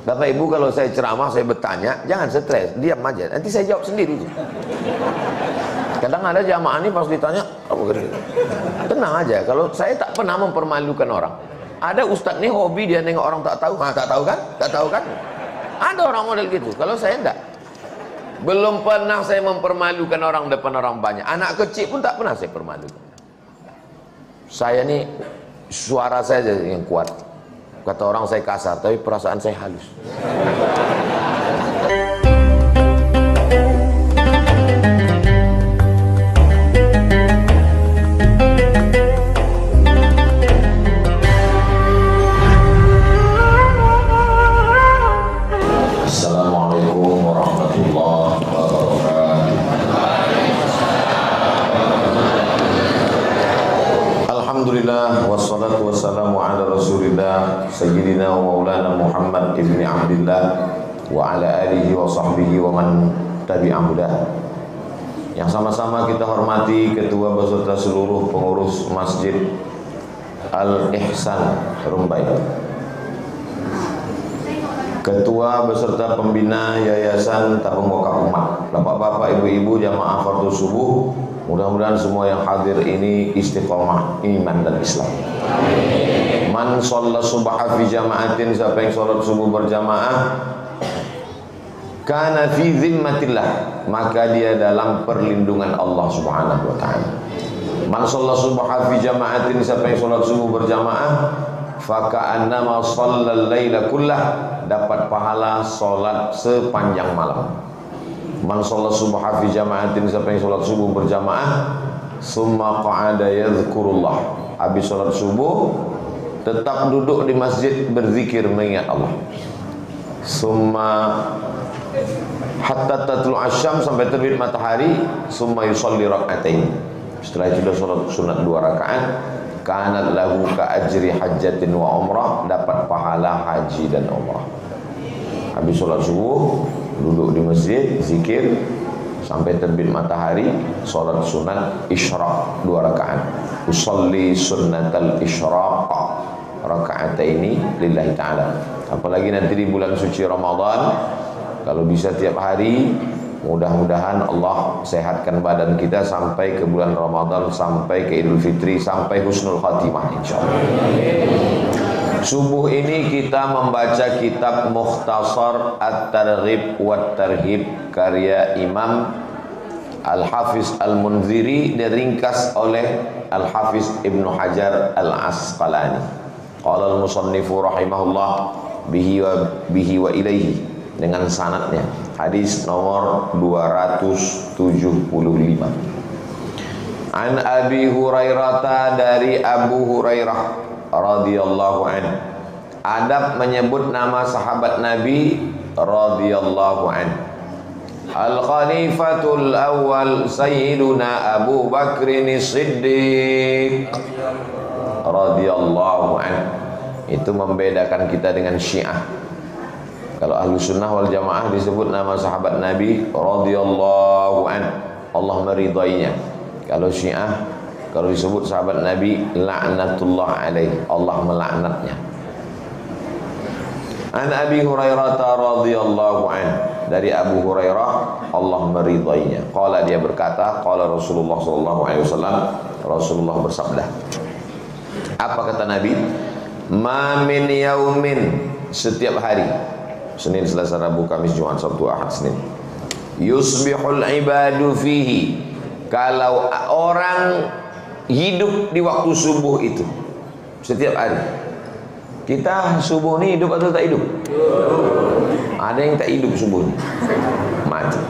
Bapak Ibu, kalau saya ceramah, saya bertanya, jangan stres, diam aja. Nanti saya jawab sendiri. Kadang ada jamaah ini pas ditanya, tenang aja. Kalau saya tak pernah mempermalukan orang. Ada ustadz nih hobi dia nengok orang tak tahu. Tak tahu kan? Tak tahu kan? Ada orang model gitu. Kalau saya enggak. Belum pernah saya mempermalukan orang depan orang banyak. Anak kecil pun tak pernah saya permalukan. Saya nih suara saya yang kuat. Kata orang saya kasar, tapi perasaan saya halus. Assalamualaikum warahmatullahi wabarakatuh. Alhamdulillah, wassalatu wassalamu ala rasulillah Sayyidina wa maulana Muhammad ibni Abdillah wa ala alihi wa sahbihi wa man tabi'ahudah. Yang sama-sama kita hormati ketua beserta seluruh pengurus Masjid Al-Ihsan Rumbai, ketua beserta pembina Yayasan Tabung Wakaf Umat, bapak-bapak, ibu-ibu, jamaah fardu subuh. Mudah-mudahan semua yang hadir ini istiqomah iman dan Islam. Man shalla subha fi jama'atin, siapa yang sholat subuh berjamaah, kana fi zimmatillah, maka dia dalam perlindungan Allah Subhanahu wa taala. Man shalla subha fi jama'atin, siapa yang sholat subuh berjamaah, faka'annama shallal laila kullah, dapat pahala sholat sepanjang malam. Man sholat subha fi jama'atin, siapa yang sholat subuh berjamaah, summa qa'ada yadhkurullah, habis sholat subuh tetap duduk di masjid berzikir mengingat Allah, summa hatta tatlu asyam, sampai terbit matahari, summa yusalli rak'atain, setelah itu sudah sholat sunat 2 rakaat, kanat lahu ka ajri hajjatin wa umrah, dapat pahala haji dan umrah. Habis sholat subuh duduk di masjid zikir sampai terbit matahari, sholat sunat isyraq 2 rakaat, usolli sunnatal isyraq raka'ataini lillahi ta'ala. Apalagi nanti di bulan suci Ramadan, kalau bisa tiap hari, mudah-mudahan Allah sehatkan badan kita sampai ke bulan Ramadan, sampai ke Idul Fitri, sampai husnul khatimah insyaallah. Subuh ini kita membaca kitab Mukhtasar At-Targhib wa Tarhib karya Imam Al-Hafiz Al-Munziri, diringkas oleh Al-Hafiz Ibnu Hajar Al-Asqalani. Qala al-musannifu rahimahullah bihi wa ilaihi, dengan sanadnya, hadis nomor 275. An Abi Hurairah, dari Abu Hurairah radhiyallahu anhu. Adab menyebut nama sahabat Nabi radhiyallahu anhu. Al-Khalifatul Awwal Sayyiduna Abu Bakrin Siddiq radhiyallahu anhu. Itu membedakan kita dengan Syiah. Kalau ahlu sunnah wal jamaah disebut nama sahabat Nabi radhiyallahu anhu, Allah meridainya. Kalau Syiah, kalau disebut sahabat Nabi laknatullah alaih, Allah melaknatnya. An Abi Hurairah radhiyallahu anhu, dari Abu Hurairah Allah meridainya. Qala, dia berkata, qala Rasulullah sallallahu alaihi wasallam, Rasulullah bersabda. Apa kata Nabi? Ma min yaumin, setiap hari, Senin, Selasa, Rabu, Kamis, Jumat, Sabtu, Ahad, Senin, yusbihul ibadu fihi, kalau orang hidup di waktu subuh itu, setiap hari. Kita subuh ini hidup atau tak hidup? Ada yang tak hidup subuh ini, mati.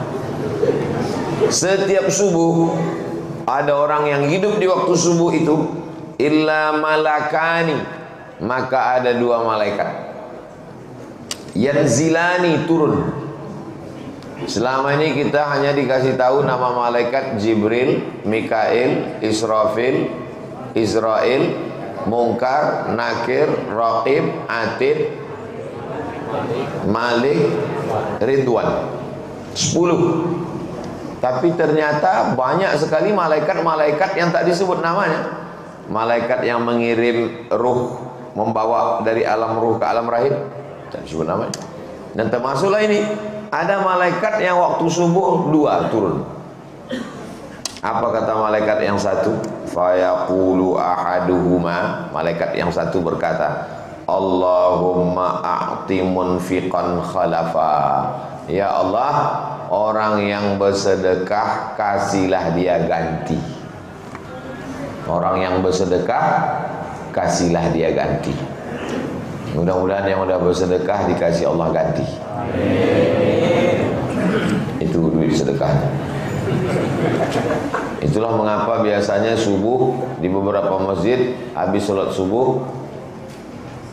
Setiap subuh ada orang yang hidup di waktu subuh itu, illa malakani, maka ada 2 malaikat, yanzilani, turun. Selama ini kita hanya dikasih tahu nama malaikat Jibril, Mikail, Israfil, Israel, Munkar, Nakir, Raqib, Atid, Malik, Ridwan, 10. Tapi ternyata banyak sekali malaikat-malaikat yang tak disebut namanya. Malaikat yang mengirim ruh, membawa dari alam ruh ke alam rahim, tak disebut namanya. Dan termasuklah ini, ada malaikat yang waktu subuh 2 turun. Apa kata malaikat yang satu? Fayaqulu ahaduhuma, malaikat yang satu berkata, Allahumma a'ti munfiqan khalafa. Ya Allah, orang yang bersedekah kasihlah dia ganti. Orang yang bersedekah kasihlah dia ganti. Mudah-mudahan yang udah bersedekah dikasih Allah ganti. Itu duit sedekahnya. Itulah mengapa biasanya subuh di beberapa masjid habis sholat subuh.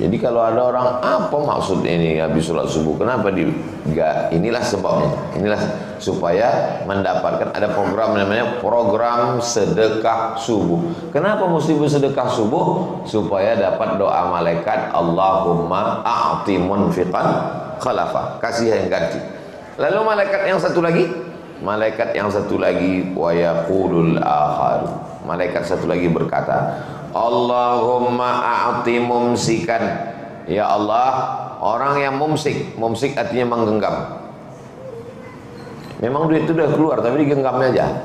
Jadi kalau ada orang, apa maksud ini habis sholat subuh? Kenapa enggak? Inilah sebabnya. Inilah supaya mendapatkan, ada program namanya program sedekah subuh. Kenapa mesti bersedekah subuh? Supaya dapat doa malaikat, Allahumma a'ti munfiqan khalafa, kasih yang ganti. Lalu malaikat yang satu lagi, wa yaqulul akhar, malaikat satu lagi berkata, Allahumma a'ti mumsikan. Ya Allah, orang yang mumsik artinya menggenggam. Memang duit itu udah keluar tapi digenggamnya aja.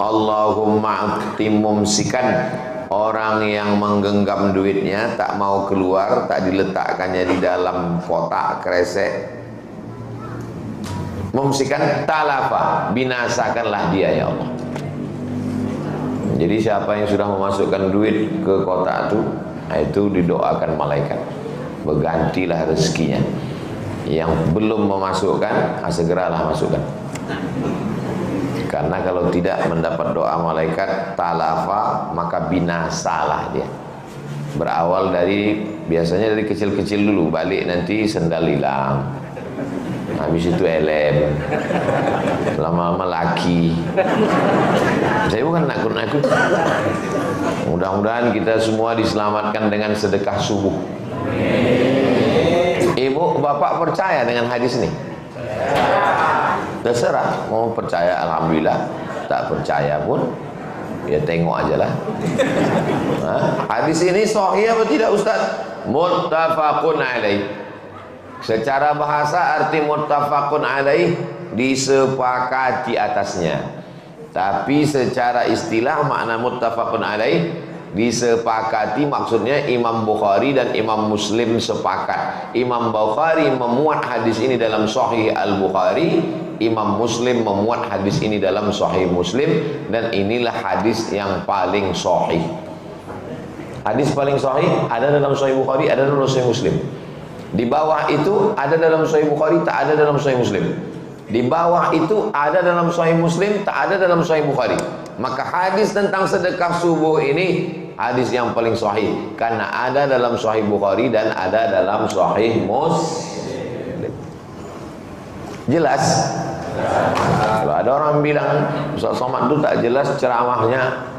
Allahumma a'ti mumsikan, orang yang menggenggam duitnya, tak mau keluar, tak diletakkannya di dalam kotak kresek. Mumsikan talafa, binasakanlah dia ya Allah. Jadi siapa yang sudah memasukkan duit ke kotak itu didoakan malaikat, bergantilah rezekinya. Yang belum memasukkan, segeralah masukkan. Karena kalau tidak mendapat doa malaikat talafa, maka binasalah dia. Berawal dari, biasanya dari kecil-kecil dulu, balik nanti sendal hilang, habis itu helm, lama-lama laki. Saya bukan nakut-nakut. Mudah-mudahan kita semua diselamatkan dengan sedekah subuh. Ibu, bapak percaya dengan hadis ini? Terserah, mau percaya alhamdulillah, tak percaya pun ya tengok aja lah. Hadis ini sahih apa tidak Ustaz? Muttafaqun alaih. Secara bahasa arti muttafaqun alaih, disepakati atasnya. Tapi secara istilah makna muttafaqun alaih, disepakati maksudnya Imam Bukhari dan Imam Muslim sepakat. Imam Bukhari memuat hadis ini dalam Sahih Al-Bukhari, Imam Muslim memuat hadis ini dalam Sahih Muslim, dan inilah hadis yang paling sahih. Hadis paling sahih ada dalam Sahih Bukhari, ada dalam Sahih Muslim. Di bawah itu ada dalam Sahih Bukhari, tak ada dalam Sahih Muslim. Di bawah itu ada dalam Sahih Muslim, tak ada dalam Sahih Bukhari. Maka hadis tentang sedekah subuh ini hadis yang paling sahih, karena ada dalam Sahih Bukhari dan ada dalam Sahih Muslim. Jelas? Kalau ada orang bilang Ustaz Somad itu tak jelas ceramahnya,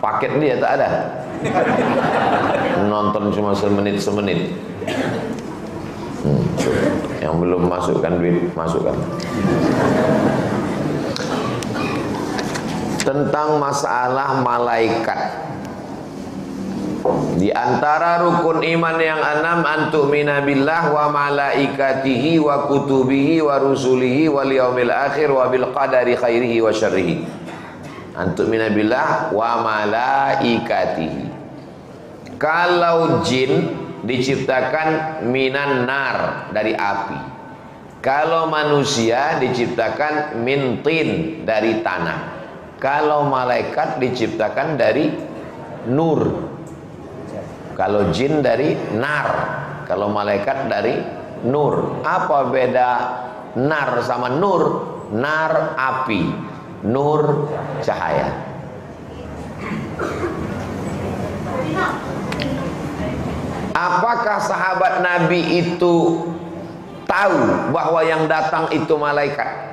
paket dia tak ada. Nonton cuma semenit. Yang belum masukkan duit, masukkan. Tentang masalah malaikat, di antara rukun iman yang 6, antu'mina billah wa malaikatihi wa kutubihi wa rusulihi wal yaumil akhir wa bil qadari khairihi wa syarrihi. Antu'mina billah wa malaikatihi. Kalau jin diciptakan minan nar, dari api. Kalau manusia diciptakan min tin, dari tanah. Kalau malaikat diciptakan dari nur. Kalau jin dari nar, kalau malaikat dari nur. Apa beda nar sama nur? Nar api, nur cahaya. Apakah sahabat Nabi itu tahu bahwa yang datang itu malaikat?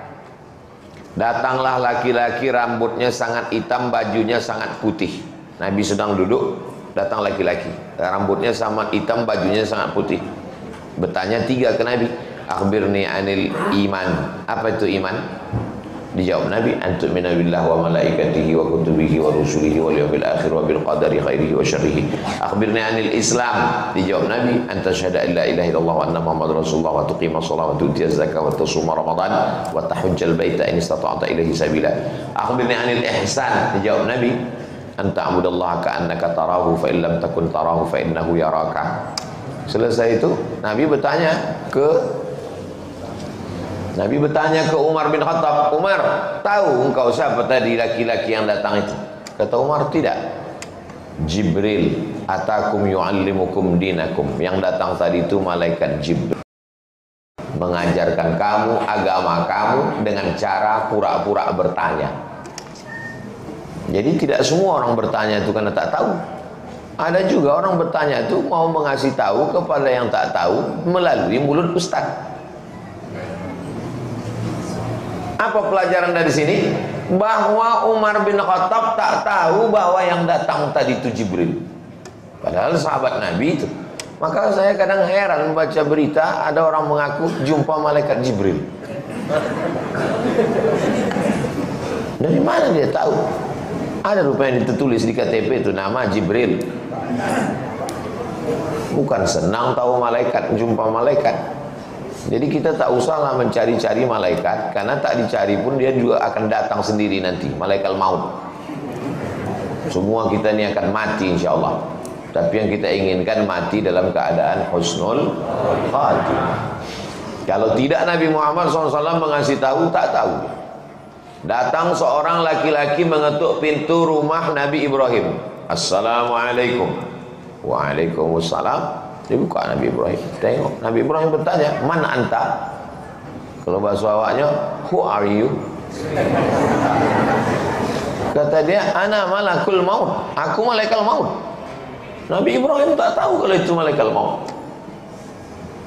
Datanglah laki-laki, rambutnya sangat hitam, bajunya sangat putih. Nabi sedang duduk, datang laki-laki, rambutnya sangat hitam, bajunya sangat putih. Bertanya 3 ke Nabi, akhbirni anil iman. Apa itu iman? Dijawab Nabi, antu'mina billah wa malaikatihi wa kutubihi wa rusulihi wal yawmil akhir wa bil qadari khairihi wa syarrihi. Akhbirni anil Islam. Dijawab Nabi, anta syahada illa ilaha illallah wa anna muhammadar rasulullah wa tuqimah shalah wa tu'tiyaz zakah wa tasuma ramadan wa tahujjal baita in istata'ta ilaihi sabila. Akhbirni anil ihsan. Dijawab Nabi, anta abudallaha ka'annaka tarahu fa in lam takun tarahu fa innahu yaraka. Selesai itu Nabi bertanya ke Umar bin Khattab, Umar, tahu engkau siapa tadi laki-laki yang datang itu? Kata Umar, tidak. Jibril, atakum yu'allimukum dinakum. Yang datang tadi itu malaikat Jibril, mengajarkan kamu agama kamu dengan cara pura-pura bertanya. Jadi tidak semua orang bertanya itu karena tak tahu. Ada juga orang bertanya itu mau mengasih tahu kepada yang tak tahu melalui mulut ustaz. Apa pelajaran dari sini? Bahwa Umar bin Khattab tak tahu bahwa yang datang tadi itu Jibril. Padahal sahabat Nabi itu. Maka saya kadang heran membaca berita ada orang mengaku jumpa malaikat Jibril. Dari mana dia tahu? Ada rupanya ditulis di KTP itu nama Jibril. Bukan senang tahu malaikat, jumpa malaikat. Jadi kita tak usahlah mencari-cari malaikat, karena tak dicari pun dia juga akan datang sendiri nanti, malaikat maut. Semua kita ini akan mati insya-Allah. Tapi yang kita inginkan mati dalam keadaan husnul khatimah. Kalau tidak, Nabi Muhammad SAW mengasih tahu, tak tahu. Datang seorang laki-laki mengetuk pintu rumah Nabi Ibrahim. Assalamualaikum. Waalaikumsalam. Dibuka Nabi Ibrahim, tengok Nabi Ibrahim bertanya, man anta? Kalau bahasa awaknya, who are you? Kata dia, ana malakul maut, aku malaikat maut. Nabi Ibrahim tak tahu kalau itu malaikat maut.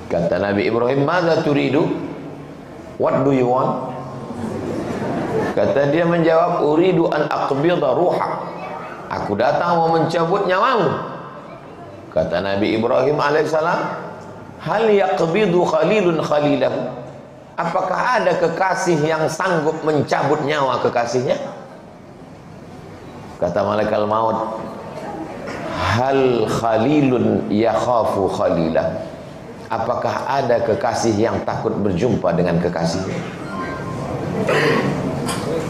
Kata Nabi Ibrahim, madza turidu? What do you want? Kata dia menjawab, uridu an aqbidha ruhak, aku datang mau mencabut nyawamu. Kata Nabi Ibrahim alaihissalam, hal yaqbidu khalilun khalilahu? Apakah ada kekasih yang sanggup mencabut nyawa kekasihnya? Kata malaikat maut, hal khalilun yakhafu khalilah? Apakah ada kekasih yang takut berjumpa dengan kekasihnya?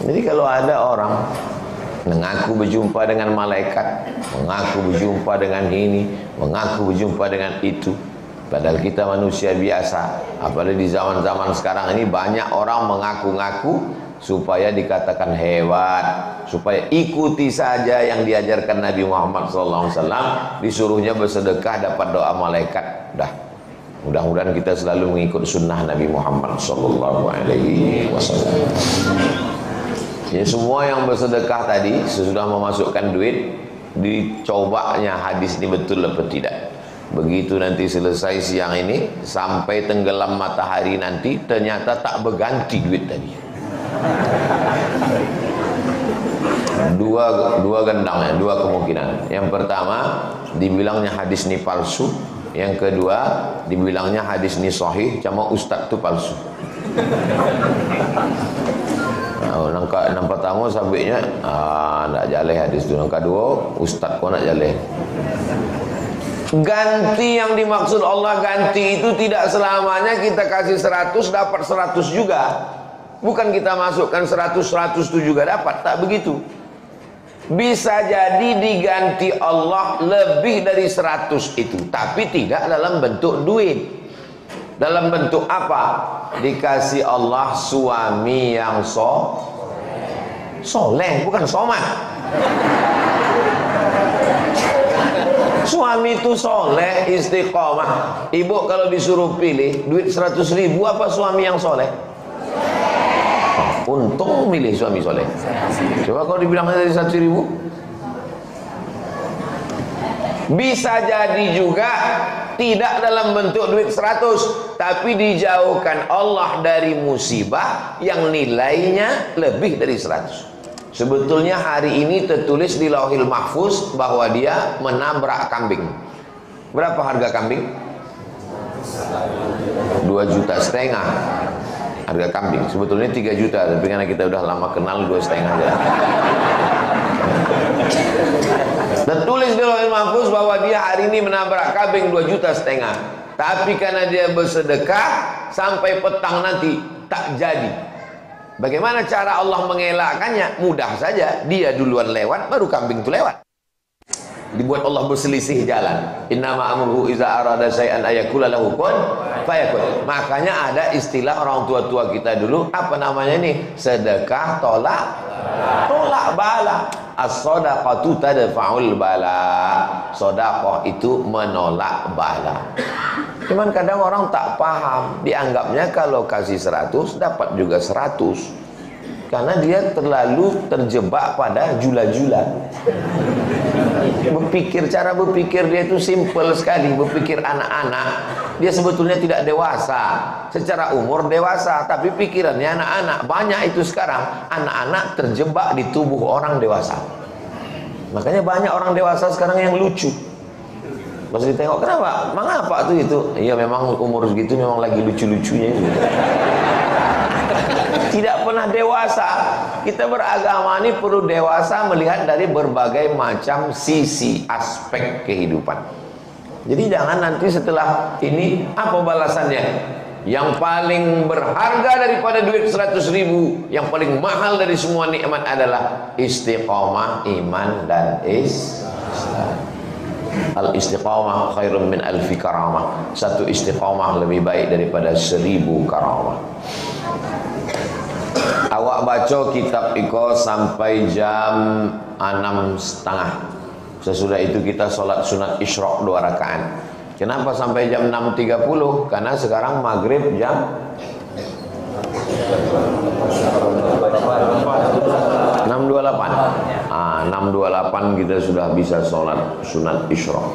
Jadi kalau ada orang mengaku berjumpa dengan malaikat, mengaku berjumpa dengan ini, mengaku berjumpa dengan itu, padahal kita manusia biasa. Apalagi di zaman-zaman sekarang ini banyak orang mengaku-ngaku supaya dikatakan hebat, supaya ikuti saja yang diajarkan Nabi Muhammad SAW. Disuruhnya bersedekah dapat doa malaikat. Dah, mudah-mudahan kita selalu mengikut sunnah Nabi Muhammad SAW. Ya, semua yang bersedekah tadi sesudah memasukkan duit, dicobanya hadis ini betul atau tidak. Begitu nanti selesai siang ini sampai tenggelam matahari nanti, ternyata tak berganti duit tadi. Dua gendangnya, dua kemungkinan. Yang pertama, dibilangnya hadis ini palsu. Yang kedua, dibilangnya hadis ini sahih, cuma ustaz itu palsu. Nang pertama sabitnya nak jaleh hadis tu. Nang kedua ustaz kau nak jaleh. Ganti yang dimaksud Allah ganti itu tidak selamanya kita kasih 100 dapat 100 juga. Bukan kita masukkan 100 itu juga dapat, tak begitu. Bisa jadi diganti Allah lebih dari 100 itu, tapi tidak dalam bentuk duit. Dalam bentuk apa? Dikasih Allah suami yang soleh, bukan somat. Suami itu soleh, istiqomah. Ibu kalau disuruh pilih duit 100.000 apa suami yang soleh? Untung milih suami soleh. Coba kalau dibilang dari 1.000. Bisa jadi juga tidak dalam bentuk duit 100, tapi dijauhkan Allah dari musibah yang nilainya lebih dari 100. Sebetulnya hari ini tertulis di Lauhil Mahfuz bahwa dia menabrak kambing. Berapa harga kambing? 2,5 juta. harga kambing. Sebetulnya 3 juta, tapi karena kita udah lama kenal 2,5 aja. Dan tulis di Lauhul Mahfuz bahwa dia hari ini menabrak kambing 2,5 juta. Tapi karena dia bersedekah sampai petang nanti tak jadi. Bagaimana cara Allah mengelakkannya? Mudah saja, dia duluan lewat baru kambing itu lewat. Dibuat Allah berselisih jalan. Innama amruhu iza arada syai'an ayakula lahu kun fayakun. Makanya ada istilah orang tua-tua kita dulu, apa namanya ini? Sedekah tolak bala. As-shadaqatu tadfa'ul bala. Sedekah itu menolak bala. Cuman kadang orang tak paham, dianggapnya kalau kasih 100 dapat juga 100. Karena dia terlalu terjebak pada jula-jula. Cara berpikir dia itu simple sekali, berpikir anak-anak. Dia sebetulnya tidak dewasa. Secara umur dewasa, tapi pikirannya anak-anak. Banyak itu sekarang anak-anak terjebak di tubuh orang dewasa. Makanya banyak orang dewasa sekarang yang lucu. Pas ditengok, kenapa? Mengapa tuh itu? Iya memang umur segitu memang lagi lucu-lucunya itu. Tidak pernah dewasa. Kita beragama ini perlu dewasa melihat dari berbagai macam sisi aspek kehidupan. Jadi jangan nanti setelah ini apa balasannya? Yang paling berharga daripada duit 100.000, yang paling mahal dari semua nikmat adalah istiqomah iman dan Islam. Al istiqomah khairun min alfi karamah. Satu istiqomah lebih baik daripada 1000 karamah. Awak baca kitab iko sampai jam 6.30. Sesudah itu kita sholat sunat isyraq 2 rakaat. Kenapa sampai jam 6.30? Karena sekarang maghrib jam 6.28. 6.28 kita sudah bisa sholat sunat isyraq.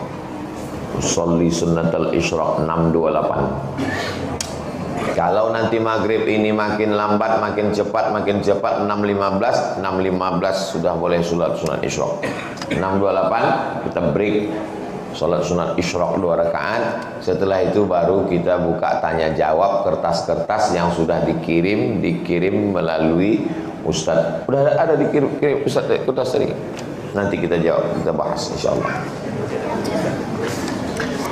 Sholli sunnatal isyraq 6.28. Kalau nanti maghrib ini makin lambat, makin cepat 6.15 sudah boleh sholat sunat isyraq. 6.28 kita break, sholat sunat isyraq 2 rakaat. Setelah itu baru kita buka tanya jawab, kertas-kertas yang sudah dikirim melalui Ustadz. Udah ada dikirim Ustadz kertas tadi. Nanti kita jawab, kita bahas insyaallah.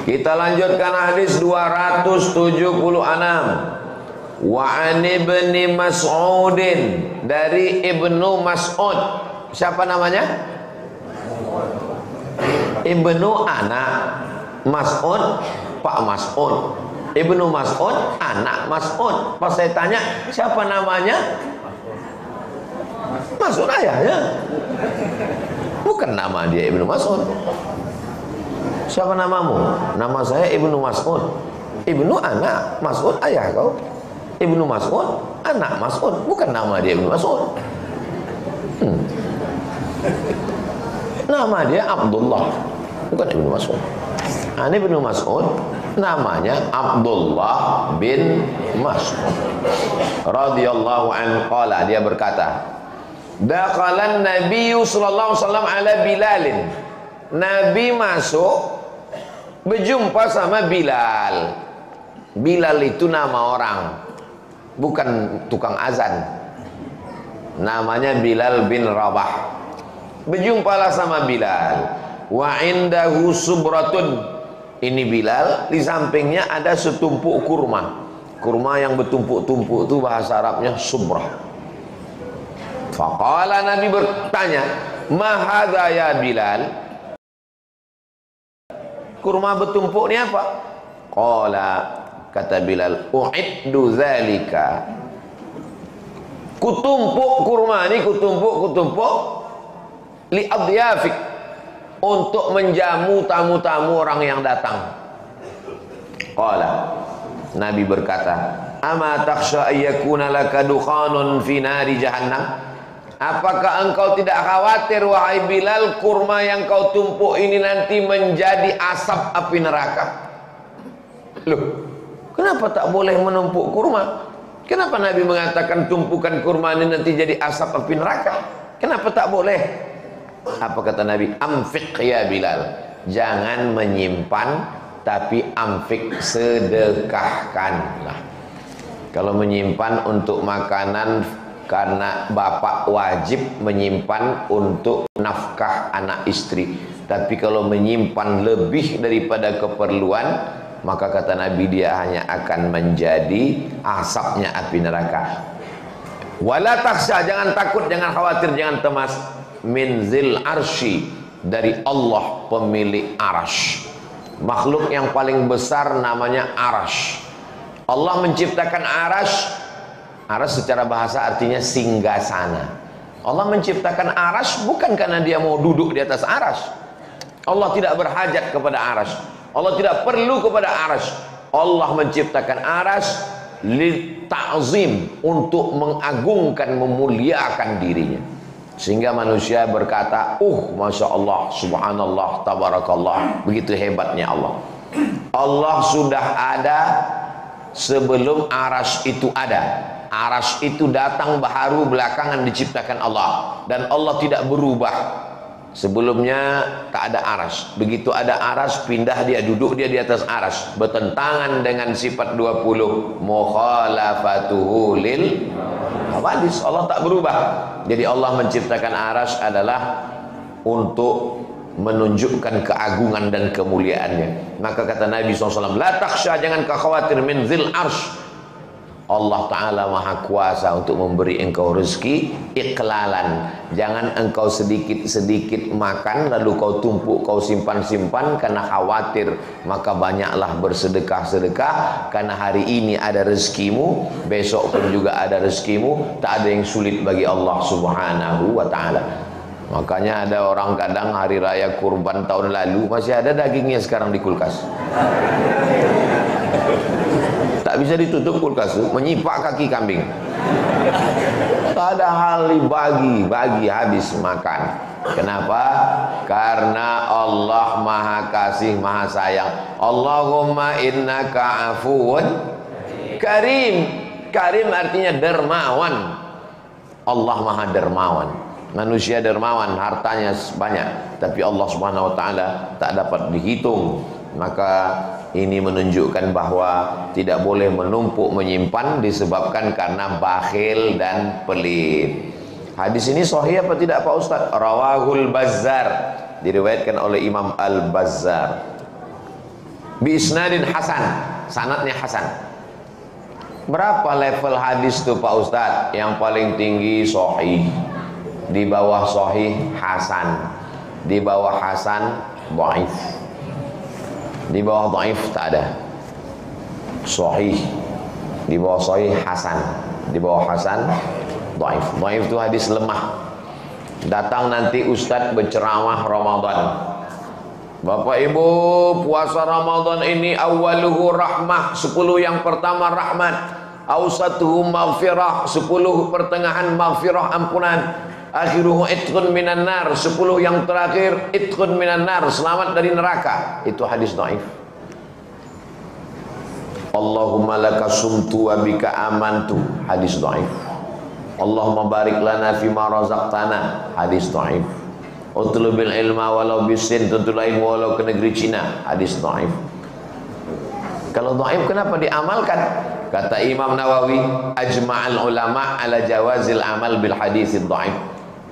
Kita lanjutkan hadis 276. Wa an ibni Mas'udin, dari Ibnu Mas'ud. Siapa namanya? Ibnu anak Mas'ud, Pak Mas'ud. Ibnu Mas'ud, anak Mas'ud. Pas saya tanya, siapa namanya? Mas'ud ayahnya. Bukan nama dia Ibnu Mas'ud. Siapa namamu? Nama saya Ibnu Mas'ud. Ibnu anak, Mas'ud ayah kau. Ibnu Mas'ud, anak Mas'ud. Bukan nama dia Ibnu Mas'ud. Nama dia Abdullah, bukan Ibnu Mas'ud. Ini Ibnu Mas'ud, namanya Abdullah bin Mas'ud radhiyallahu anhu. Qala, dia berkata, dakhalan Nabi sallallahu alaihi wasallam ala Bilalin. Nabi masuk berjumpa sama Bilal. Bilal itu nama orang, bukan tukang azan. Namanya Bilal bin Rabah. Berjumpalah sama Bilal. Wa indahu subratun. Ini Bilal, di sampingnya ada setumpuk kurma. Kurma yang bertumpuk-tumpuk itu bahasa Arabnya subrah. Faqala, Nabi bertanya, ma hadza ya Bilal? Kurma bertumpuk ni apa? Qala, kata Bilal, u'iddu zalika. Kutumpuk kurma ni, kutumpuk li adyafik, untuk menjamu tamu-tamu orang yang datang. Qala, Nabi berkata, ama takhsha ayyakuna laka dukhanun fi nari jahannam? Apakah engkau tidak khawatir wahai Bilal, kurma yang kau tumpuk ini nanti menjadi asap api neraka? Loh, kenapa tak boleh menumpuk kurma? Kenapa Nabi mengatakan tumpukan kurma ini nanti jadi asap api neraka? Kenapa tak boleh? Apa kata Nabi? Amfiq ya Bilal, jangan menyimpan, tapi amfiq, sedekahkanlah. Kalau menyimpan untuk makanan karena bapak wajib menyimpan untuk nafkah anak istri. Tapi kalau menyimpan lebih daripada keperluan, maka kata Nabi dia hanya akan menjadi asapnya api neraka. Wala takhsha, jangan takut, jangan khawatir, jangan cemas, min zil arsy, dari Allah pemilik arash. Makhluk yang paling besar namanya arash. Allah menciptakan arash. Arash secara bahasa artinya singgasana. Allah menciptakan arash bukan karena dia mau duduk di atas arash. Allah tidak berhajat kepada arash. Allah tidak perlu kepada arash. Allah menciptakan arash li ta'zim, untuk mengagungkan, memuliakan dirinya. Sehingga manusia berkata, Masya Allah, Subhanallah, Tabarakallah. Begitu hebatnya Allah. Allah sudah ada sebelum arash itu ada. Arash itu datang baru belakangan diciptakan Allah. Dan Allah tidak berubah. Sebelumnya tak ada arash. Begitu ada arash, pindah dia, duduk dia di atas arash. Bertentangan dengan sifat 20, mukhalafatuhu lil hawadis. Allah tak berubah. Jadi Allah menciptakan arash adalah untuk menunjukkan keagungan dan kemuliaannya. Maka kata Nabi SAW, la takhsha, jangan kau khawatir, min zil arsh. Allah Ta'ala maha kuasa untuk memberi engkau rezeki iklalan. Jangan engkau sedikit-sedikit makan lalu kau tumpuk, kau simpan-simpan karena khawatir. Maka banyaklah bersedekah-sedekah, karena hari ini ada rezekimu, besok pun juga ada rezekimu. Tak ada yang sulit bagi Allah Subhanahu wa Ta'ala. Makanya ada orang kadang hari raya kurban tahun lalu masih ada dagingnya sekarang di kulkas. Tak bisa ditutup kulkas itu, menyipak kaki kambing. Tak ada hal bagi habis makan. Kenapa? Karena Allah maha kasih, maha sayang. Allahumma innaka afuun karim. Karim artinya dermawan. Allah maha dermawan. Manusia dermawan, hartanya banyak, tapi Allah Subhanahu wa Ta'ala tak dapat dihitung. Maka ini menunjukkan bahwa tidak boleh menumpuk menyimpan disebabkan karena bakhil dan pelit. Hadis ini sahih apa tidak Pak Ustaz? Rawahul Bazzar, diriwayatkan oleh Imam Al-Bazzar. Bi isnadin hasan, sanadnya hasan. Berapa level hadis tuh Pak Ustaz? Yang paling tinggi sahih, di bawah sahih hasan, di bawah hasan dhaif. Di bawah dhaif tak ada. Sahih. Di bawah sahih hasan. Di bawah hasan dhaif. Dhaif itu hadis lemah. Datang nanti ustaz berceramah Ramadan. Bapak Ibu, puasa Ramadan ini awaluhu rahmah, 10 yang pertama rahmat. Awsatuhu maghfirah, 10 pertengahan maghfirah, ampunan. Akhiruhu itqun minan nar, 10 yang terakhir itqun minan nar, selamat dari neraka. Itu hadis dhaif. Allahumma laka sumtu wa bika amantu, hadis dhaif. Allahumma barik lana fima razaqtana, hadis dhaif. Utlubil ilma walau bisin, tuntutlah ilmu walau ke negeri Cina, hadis dhaif. Kalau dhaif kenapa diamalkan? Kata Imam Nawawi, ajma'al ulama ala jawazil amal bil hadis dhaif.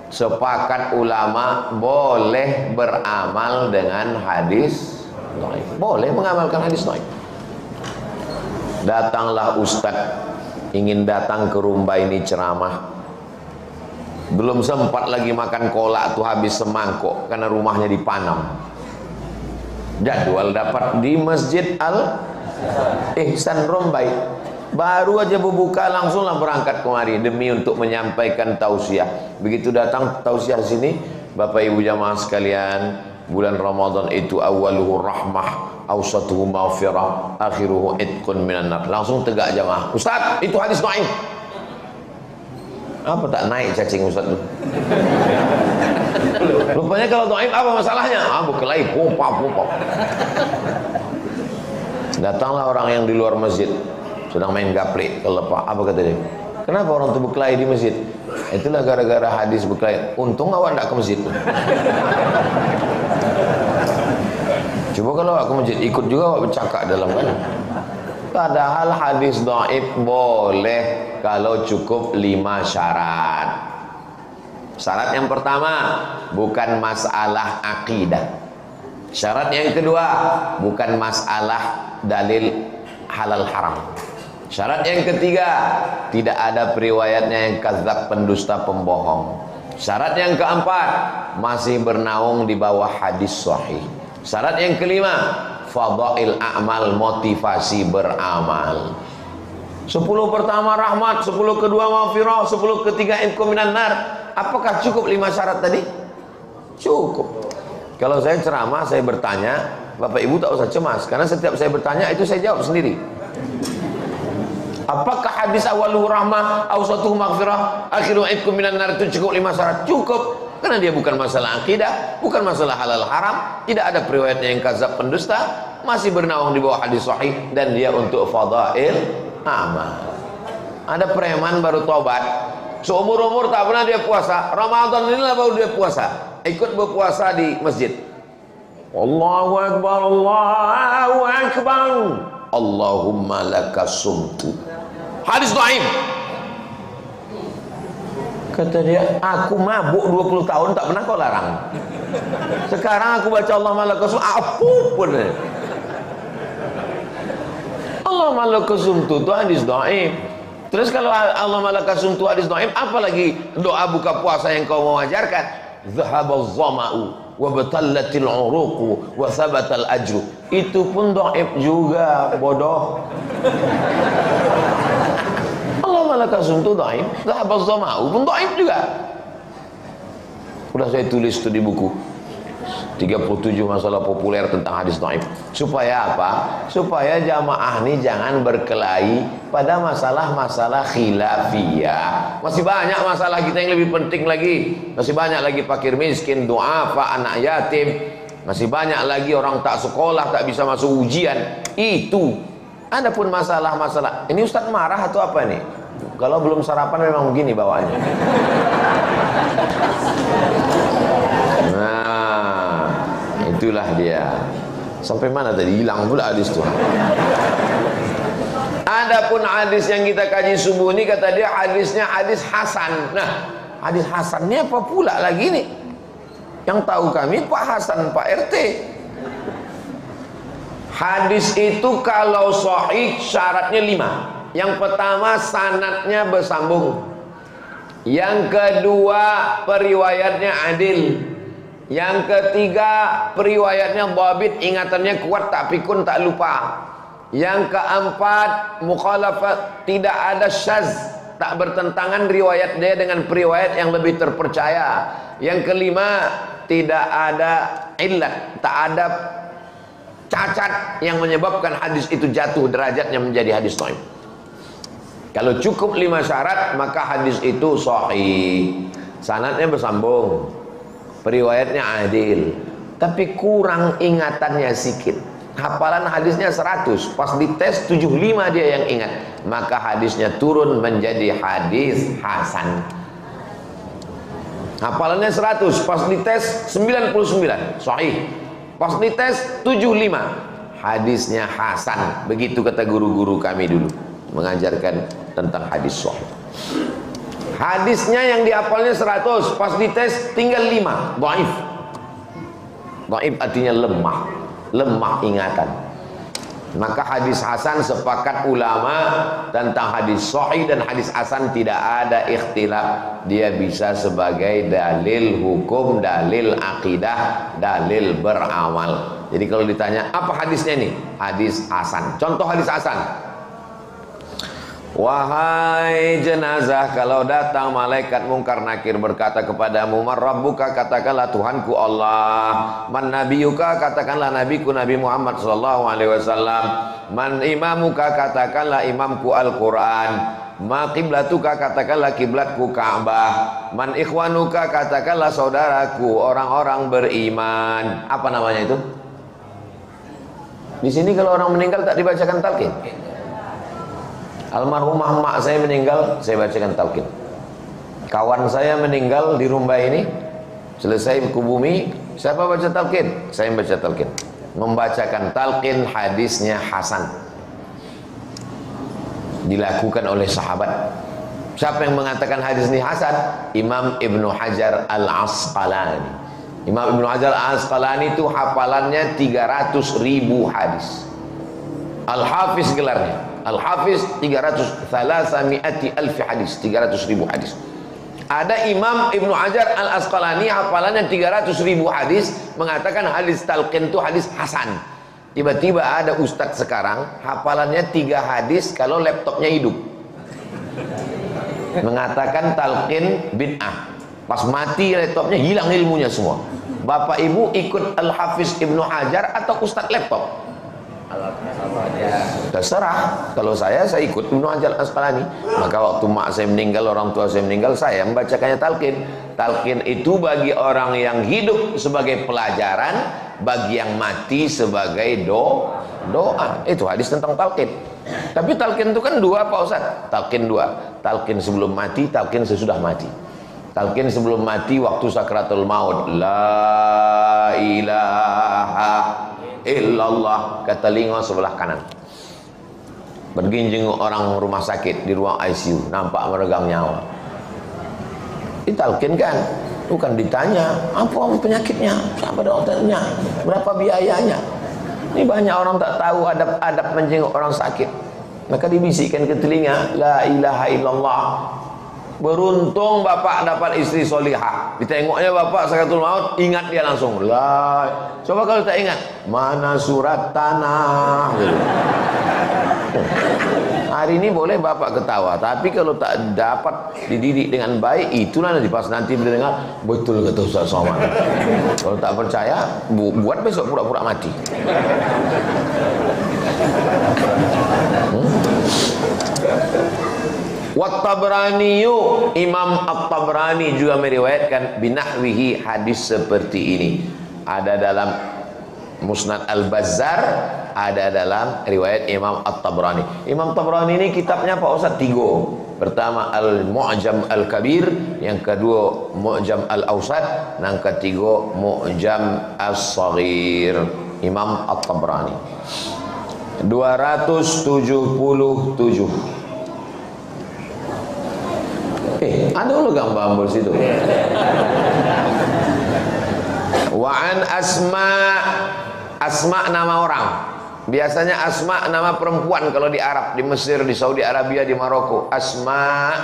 Sepakat ulama boleh beramal dengan hadis dhaif. Boleh mengamalkan hadis dhaif. Datanglah ustaz ingin datang ke rumah ini ceramah. Belum sempat lagi makan kolak tuh habis semangkok karena rumahnya di Panam. Jadwal dapat di Masjid Al Ihsan Rombai. Baru aja berbuka langsunglah berangkat kemari demi untuk menyampaikan tausiah. Begitu datang tausiah sini, Bapak Ibu jamaah sekalian, bulan Ramadan itu awaluhu rahmah, awsatuhu maghfirah, akhiruhu itqun minan nar. Langsung tegak jamaah. Ustaz, itu hadis dhaif. Apa tak naik cacing Ustaz itu? Rupanya kalau dhaif apa masalahnya? Berkelahi pompa. Datanglah orang yang di luar masjid sedang main gaplek kelepah. Apa kata dia? Kenapa orang itu berkelahi di masjid? Itulah gara-gara hadis berkelahi. Untung awak tidak ke masjid. Coba kalau awak ke masjid, ikut juga awak bercakap dalam kan. Padahal hadis dhaif boleh kalau cukup 5 syarat. Syarat yang pertama, bukan masalah akidah. Syarat yang kedua, bukan masalah dalil halal haram. Syarat yang ketiga, tidak ada periwayatnya yang kadzab, pendusta, pembohong. Syarat yang keempat, masih bernaung di bawah hadis sahih. Syarat yang kelima, fadail a'mal, motivasi beramal. 10 pertama rahmat, 10 kedua maghfirah, 10 ketiga itqu minan nar. Apakah cukup 5 syarat tadi? Cukup. Kalau saya ceramah, saya bertanya, Bapak Ibu tak usah cemas, karena setiap saya bertanya itu saya jawab sendiri. Apakah hadis awaluhu rahmah, awsatuhu maghfirah, akhiru itqu minan nar itu cukup 5 syarat? Cukup. Karena dia bukan masalah akidah, bukan masalah halal haram, tidak ada periwayatnya yang kadzab, pendusta, masih bernaung di bawah hadis sahih, dan dia untuk fadail amal. Ada preman baru tobat, seumur-umur tak pernah dia puasa, Ramadan inilah baru dia puasa, ikut berpuasa di masjid. Allahu Akbar, Allahu Akbar, Allahumma lakas sumtu. Hadis dhaif. Kata dia, aku mabuk 20 tahun tak pernah kau larang. Sekarang aku baca Allahumma lakas sumtu, apapun. Allahumma lakas sumtu itu hadis dhaif. Terus kalau Allahumma lakas sumtu hadis dhaif, apalagi doa buka puasa yang kau mau ajarkan? Zahabaz zama'u wa batallatil uruqu wa thabatal ajru. Itu pun dhaif juga, bodoh. Allahumma lakas sumtu dhaif, zahabaz zama'u pun dhaif juga. Sudah saya tulis itu di buku 37 masalah populer tentang hadis dhaif. Supaya apa? Supaya jamaah ini jangan berkelahi pada masalah-masalah khilafiyah. Masih banyak masalah kita yang lebih penting lagi. Masih banyak lagi fakir miskin, du'afa, anak yatim. Masih banyak lagi orang tak sekolah, tak bisa masuk ujian. Itu. Adapun masalah-masalah, ini Ustadz marah atau apa nih? Kalau belum sarapan memang begini bawaannya. Nah, itulah dia. Sampai mana tadi? Hilang pula hadis tuh. Adapun hadis yang kita kaji subuh ini, kata dia hadisnya hadis hasan. Nah, hadis hasannya apa pula lagi nih? Yang tahu kami Pak Hasan, Pak RT. Hadis itu kalau sahih syaratnya 5. Yang pertama, sanadnya bersambung. Yang kedua, periwayatnya adil. Yang ketiga, periwayatnya dhabit, ingatannya kuat, tak pikun, tak lupa. Yang keempat, mukhalafat, tidak ada syaz, tak bertentangan riwayat dia dengan periwayat yang lebih terpercaya. Yang kelima, tidak ada illat, tak ada cacat yang menyebabkan hadis itu jatuh derajatnya menjadi hadis dhaif. Kalau cukup 5 syarat, maka hadis itu sahih. Sanadnya bersambung, periwayatnya adil, tapi kurang ingatannya sedikit. Hafalan hadisnya 100, pas dites 75 dia yang ingat, maka hadisnya turun menjadi hadis hasan. Hafalannya 100, pas dites 99, sahih. Pas dites 75, hadisnya hasan. Begitu kata guru-guru kami dulu mengajarkan tentang hadis sahih. Hadisnya yang dihafalnya 100, pas dites tinggal 5, dhaif. Dhaif artinya lemah, lemah ingatan. Maka hadis hasan, sepakat ulama tentang hadis sahih dan hadis hasan tidak ada ikhtilaf. Dia bisa sebagai dalil hukum, dalil akidah, dalil beramal. Jadi kalau ditanya apa hadisnya nih? Hadis hasan. Contoh hadis hasan. Wahai jenazah, kalau datang malaikat mungkar nakir berkata kepadamu, man rabbuka, katakanlah Tuhanku Allah. Man nabiyuka, katakanlah nabiku Nabi Muhammad sallallahu alaihi wasallam. Man imamuka, katakanlah imamku Al-Quran. Ma qiblatuka, katakanlah kiblatku Ka'bah. Man ikhwanuka, katakanlah saudaraku orang-orang beriman. Apa namanya itu? Di sini kalau orang meninggal tak dibacakan talqin. Almarhumah mak saya meninggal, saya bacakan talqin. Kawan saya meninggal di rumah ini, selesai ke bumi, siapa baca talqin? Saya baca talqin. Membacakan talqin hadisnya hasan. dilakukan oleh sahabat. Siapa yang mengatakan hadis ini hasan? Imam Ibnu Hajar Al-Asqalani. Imam Ibnu Hajar Al-Asqalani itu hafalannya 300.000 hadis. Al-Hafiz gelarnya. Al-Hafiz 300 hadis, 300.000 hadis. Ada Imam Ibnu Hajar Al-Asqalani hafalannya 300.000 hadis, mengatakan hadis talqin itu hadis hasan. Tiba-tiba ada ustadz sekarang hafalannya 3 hadis kalau laptopnya hidup, mengatakan talqin bid'ah. Pas mati laptopnya hilang ilmunya semua. Bapak ibu ikut Al-Hafiz Ibnu Hajar atau ustadz laptop? Terserah. Kalau saya ikut Ibnu Hajar Al-Asqalani. Maka waktu mak saya meninggal, orang tua saya meninggal, saya membacakannya talqin. Talqin itu bagi orang yang hidup sebagai pelajaran, bagi yang mati sebagai doa. Itu hadis tentang talqin. Tapi talqin itu kan 2 Pak Ustaz. Talqin 2. Talqin sebelum mati, talqin sesudah mati. Talqin sebelum mati waktu sakratul maut. La ilaha illallah ke telinga sebelah kanan. Pergi jenguk orang rumah sakit di ruang ICU, nampak meregang nyawa. Ditalkin kan, bukan ditanya apa penyakitnya, siapa dokternya, berapa biayanya. Ini banyak orang tak tahu adab-adab menjenguk orang sakit. Maka dibisikkan ke telinga, la ilaha illallah. Beruntung bapak dapat istri solihah. Ditengoknya bapak sakratul maut, ingat dia langsung. Lah, coba kalau tak ingat, mana surat tanah? Gitu. Hari ini boleh bapak ketawa, tapi kalau tak dapat dididik dengan baik, itulah nanti pas nanti mendengar betul kata Ustaz Somad. Kalau tak percaya, buat besok pura-pura mati. Wat-Tabraniyu, Imam At-Tabrani juga meriwayatkan binahwihi hadis seperti ini. Ada dalam Musnad Al-Bazzar, ada dalam riwayat Imam At-Tabrani. Imam Tabrani ini kitabnya Pak Ustaz 3. Pertama Al-Mu'jam Al-Kabir, yang kedua Mu'jam Al-Awsat, yang ketiga Mu'jam As-Saghir. Imam At-Tabrani 277. Ada lo gambar situ. Wa an Asma nama orang. Biasanya Asma nama perempuan kalau di Arab, di Mesir, di Saudi Arabia, di Maroko. Asma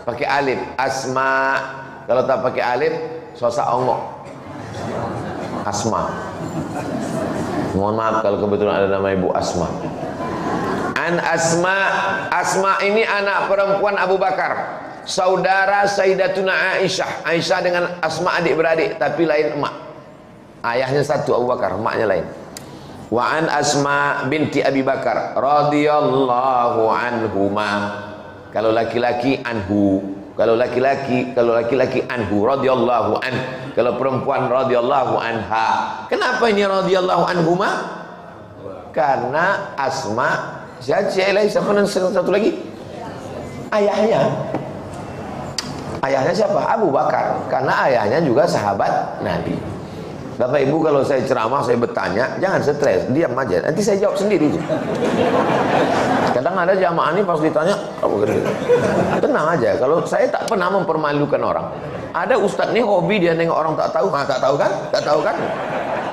pakai alif. Asma kalau tak pakai alif sosa ongok. Asma. Mohon maaf kalau kebetulan ada nama ibu Asma. An Asma ini anak perempuan Abu Bakar, saudara Sayyidatuna Aisyah. Aisyah dengan Asma adik-beradik, tapi lain emak. Ayahnya satu Abu Bakar, emaknya lain. Wa an Asma binti Abi Bakar radhiyallahu anhuma. Kalau laki-laki anhu, kalau laki-laki anhu radhiyallahu an. Kalau perempuan radhiyallahu anha. Kenapa ini radhiyallahu anhuma? Karena Asma siapa satu lagi? Ayahnya siapa? Abu Bakar. Karena ayahnya juga sahabat Nabi. Bapak Ibu, kalau saya ceramah, saya bertanya, jangan stres, diam aja. Nanti saya jawab sendiri. Kadang ada jamaah ini pas ditanya, tenang aja. Kalau saya tak pernah mempermalukan orang. Ada ustadz nih hobi dia nengok orang tak tahu. Tak tahu kan? Tak tahu kan?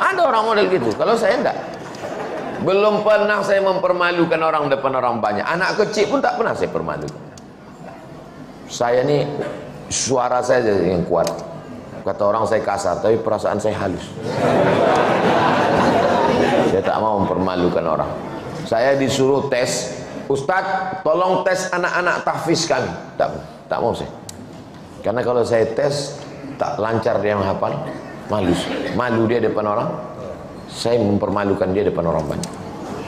Ada orang model gitu. Kalau saya enggak. Belum pernah saya mempermalukan orang depan orang banyak. Anak kecil pun tak pernah saya permalukan. Saya nih suara saya yang kuat. Kata orang saya kasar, tapi perasaan saya halus. Saya tak mau mempermalukan orang. Saya disuruh tes, Ustadz tolong tes anak-anak tahfiz kami. Tak mau saya. Karena kalau saya tes tak lancar dia menghafal, malu dia depan orang. Saya mempermalukan dia depan orang banyak.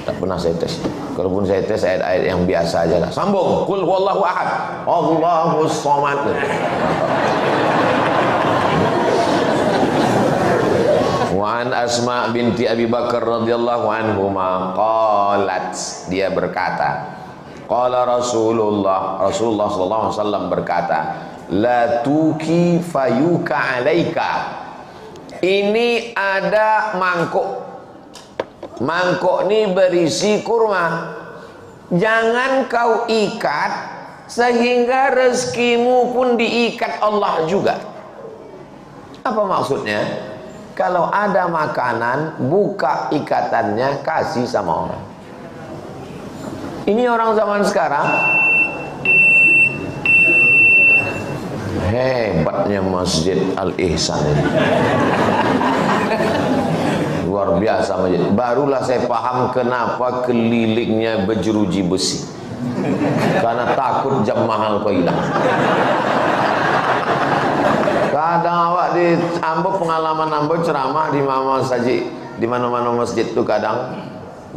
Tak pernah saya tes. Kalaupun saya tes ayat-ayat yang biasa aja lah. Sambung. Qul huwallahu ahad, Allahus samad. Wa an Asma binti Abi Bakar radhiyallahu anhuma qalat, dia berkata, qala Rasulullah sallallahu alaihi wasallam berkata, la tuki fayuka alaika. Ini ada mangkuk. Mangkuk ini berisi kurma. Jangan kau ikat sehingga rezekimu pun diikat Allah juga. Apa maksudnya? Kalau ada makanan, buka ikatannya, kasih sama orang. Ini orang zaman sekarang. Hebatnya Masjid Al-Ihsan ini. Luar biasa masjid. Barulah saya paham kenapa kelilingnya berjeruji besi. Karena takut jam mahal kau hilang. Kadang awak di Ambo, pengalaman Ambo ceramah di mana-mana masjid itu kadang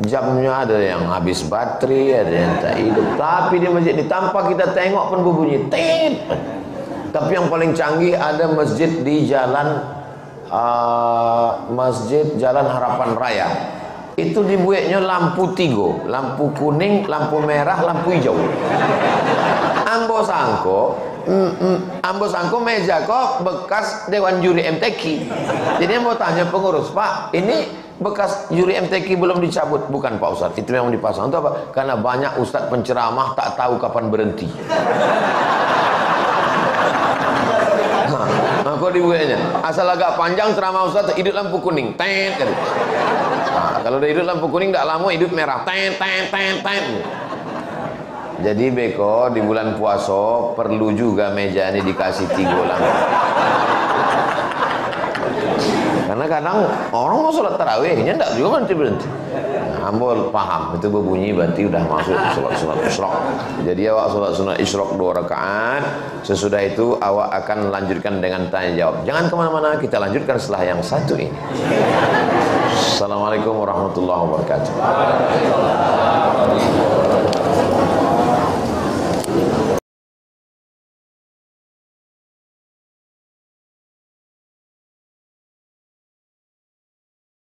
jamnya ada yang habis baterai, ada yang tak hidup. Tapi di masjid ini tanpa kita tengok pun berbunyi tit. Tapi yang paling canggih ada masjid di Masjid Jalan Harapan Raya. Itu dibuatnya lampu 3, lampu kuning, lampu merah, lampu hijau. Ambo sangko meja kok bekas Dewan Juri MTQ. Jadi mau tanya pengurus, Pak, ini bekas juri MTQ belum dicabut? Bukan Pak Ustadz, itu yang dipasang. Itu apa? Karena banyak ustadz penceramah tak tahu kapan berhenti. Kok dibuatnya asal agak panjang ceramah ustadz hidup lampu kuning tet kan. Kalau udah hidup lampu kuning tak lama hidup merah tet. Jadi beko di bulan puasa perlu juga meja ini dikasih 3 lampu. Karena kadang orang mau sholat tarawihnya enggak juga berhenti. Ambo paham itu berbunyi berarti udah masuk sholat isyraq. Jadi awak sholat sunat isyraq 2 rakaat. Sesudah itu awak akan lanjutkan dengan tanya jawab. Jangan kemana-mana, kita lanjutkan setelah yang satu ini. Assalamualaikum warahmatullahi wabarakatuh.